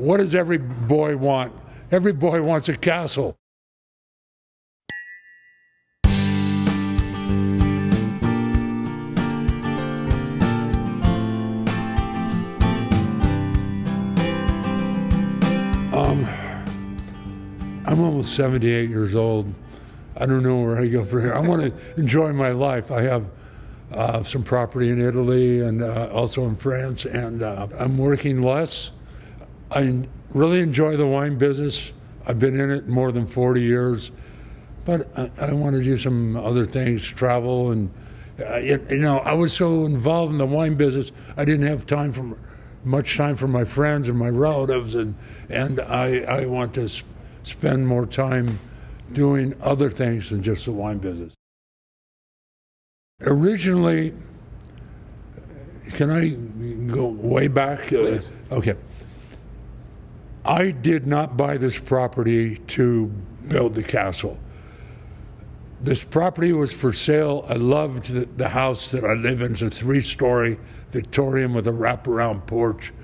what does every boy want? Every boy wants a castle. I'm almost 78 years old. I don't know where I go from here. I want to enjoy my life. I have some property in Italy and also in France, and I'm working less. I really enjoy the wine business. I've been in it more than 40 years, but I want to do some other things, travel, and you know, I was so involved in the wine business, I didn't have much time for my friends and my relatives, and I want to spend more time doing other things than just the wine business. Originally, can I go way back? Please. Okay. I did not buy this property to build the castle. This property was for sale. I loved the house that I live in. It's a 3-story Victorian with a wraparound porch.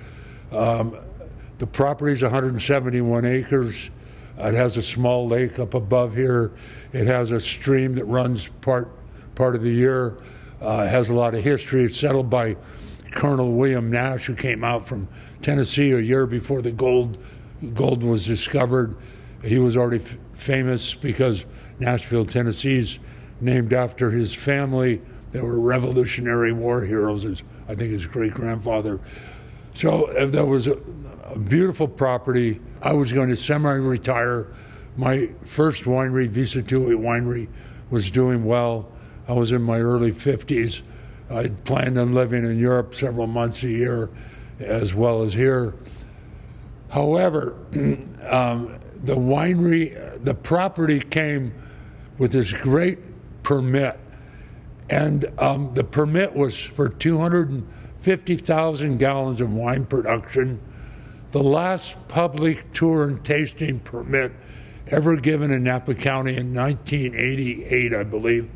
The property is 171 acres. It has a small lake up above here. It has a stream that runs part of the year. It has a lot of history. It's settled by Colonel William Nash, who came out from Tennessee a year before the gold was discovered. He was already famous because Nashville, Tennessee's named after his family. They were Revolutionary War heroes, I think his great-grandfather. So that was a beautiful property. I was going to semi-retire. My first winery, Sattui Winery, was doing well. I was in my early 50s. I planned on living in Europe several months a year, as well as here. However, the property came with this great permit, and the permit was for 250,000 gallons of wine production. The last public tour and tasting permit ever given in Napa County in 1988, I believe,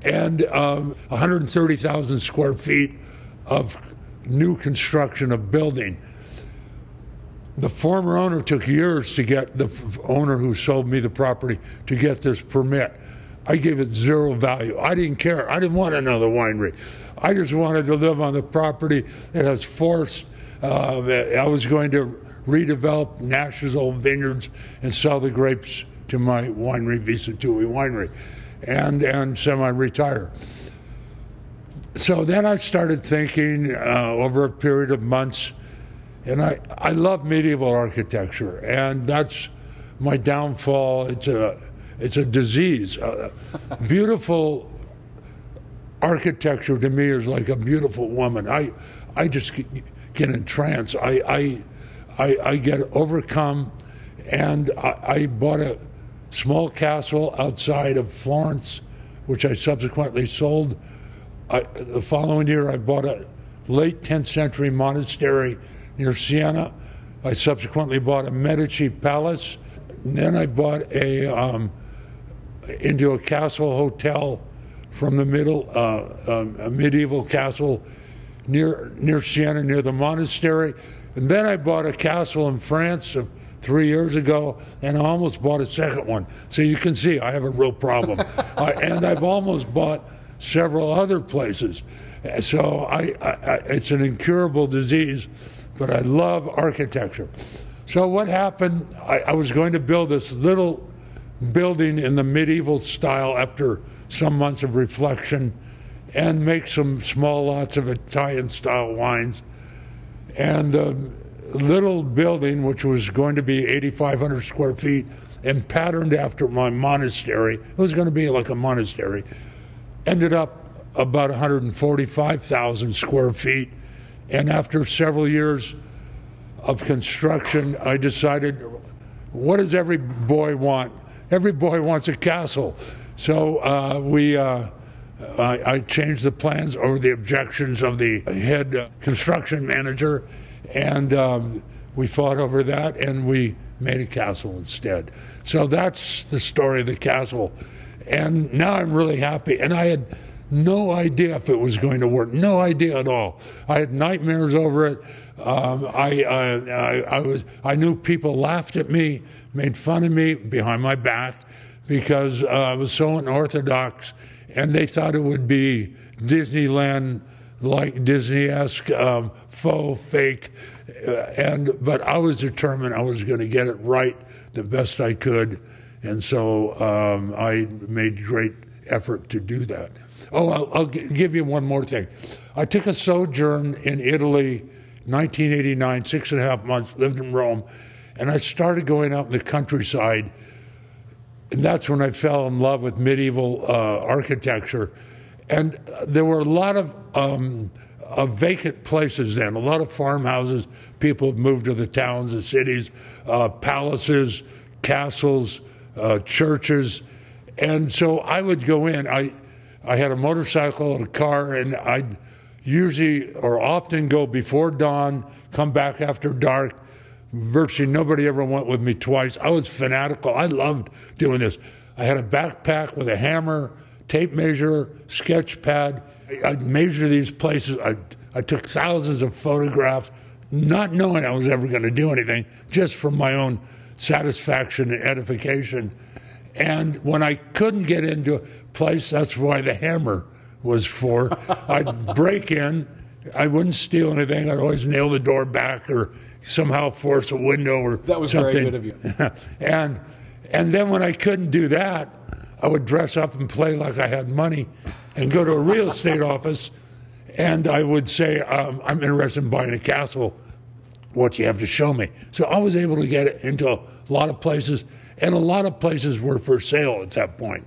and 130,000 square feet of new construction of building. The former owner took years to get, the owner who sold me the property, to get this permit. I gave it zero value. I didn't care. I didn't want another winery. I just wanted to live on the property. It has forests. I was going to redevelop Nash's old vineyards and sell the grapes to my winery, Sattui Winery, and semi-retire. So then I started thinking over a period of months, and I love medieval architecture, and that's my downfall. It's a disease. Beautiful architecture to me is like a beautiful woman. I just get entranced. I get overcome, and I bought a small castle outside of Florence, which I subsequently sold. The following year, I bought a late 10th century monastery near Siena. I subsequently bought a Medici palace. And then I bought into a castle hotel from the a medieval castle near Siena, near the monastery. And then I bought a castle in France 3 years ago, and I almost bought a second one. So you can see I have a real problem. And I've almost bought several other places. So it's an incurable disease, but I love architecture. So what happened, I was going to build this little building in the medieval style after some months of reflection and make some small lots of Italian-style wines. And the little building, which was going to be 8,500 square feet and patterned after my monastery, it was going to be like a monastery, ended up about 145,000 square feet. And after several years of construction, I decided, what does every boy want? Every boy wants a castle. So I changed the plans over the objections of the head construction manager, and we fought over that, and we made a castle instead. So that's the story of the castle. And now I'm really happy. And I had no idea if it was going to work, no idea at all. I had nightmares over it. I knew people laughed at me, made fun of me behind my back because I was so unorthodox, and they thought it would be Disneyland, like Disney-esque, faux, fake, but I was determined I was going to get it right the best I could, and so I made great effort to do that. Oh, I'll give you one more thing. I took a sojourn in Italy, 1989, 6.5 months, lived in Rome, and I started going out in the countryside, and that's when I fell in love with medieval architecture. And there were a lot of vacant places then, a lot of farmhouses. People had moved to the towns, the cities, palaces, castles, churches. And so I would go in. I had a motorcycle and a car, and I'd usually or often go before dawn, come back after dark. Virtually nobody ever went with me twice. I was fanatical. I loved doing this. I had a backpack with a hammer, tape measure, sketch pad. I'd measure these places. I took thousands of photographs, not knowing I was ever going to do anything, just for my own satisfaction and edification. And when I couldn't get into a place, that's why the hammer was for. I'd break in. I wouldn't steal anything. I'd always nail the door back or somehow force a window or something. That was very good of you. and then when I couldn't do that, I would dress up and play like I had money and go to a real estate office, and I would say, I'm interested in buying a castle. What do you have to show me? So I was able to get into a lot of places, and a lot of places were for sale at that point.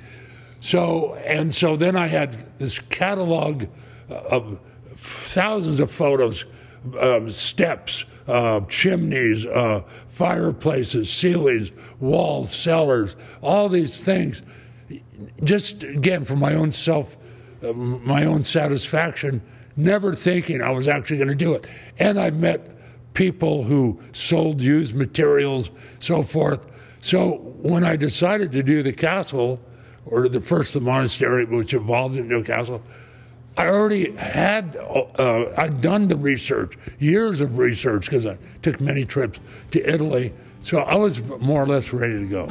So then I had this catalog of thousands of photos, steps, chimneys, fireplaces, ceilings, walls, cellars, all these things. Just again, for my own my own satisfaction, never thinking I was actually going to do it. And I met people who sold used materials, so forth. So when I decided to do the castle, or the monastery, which evolved into a castle, I already had, I'd done the research, years of research, because I took many trips to Italy. So I was more or less ready to go.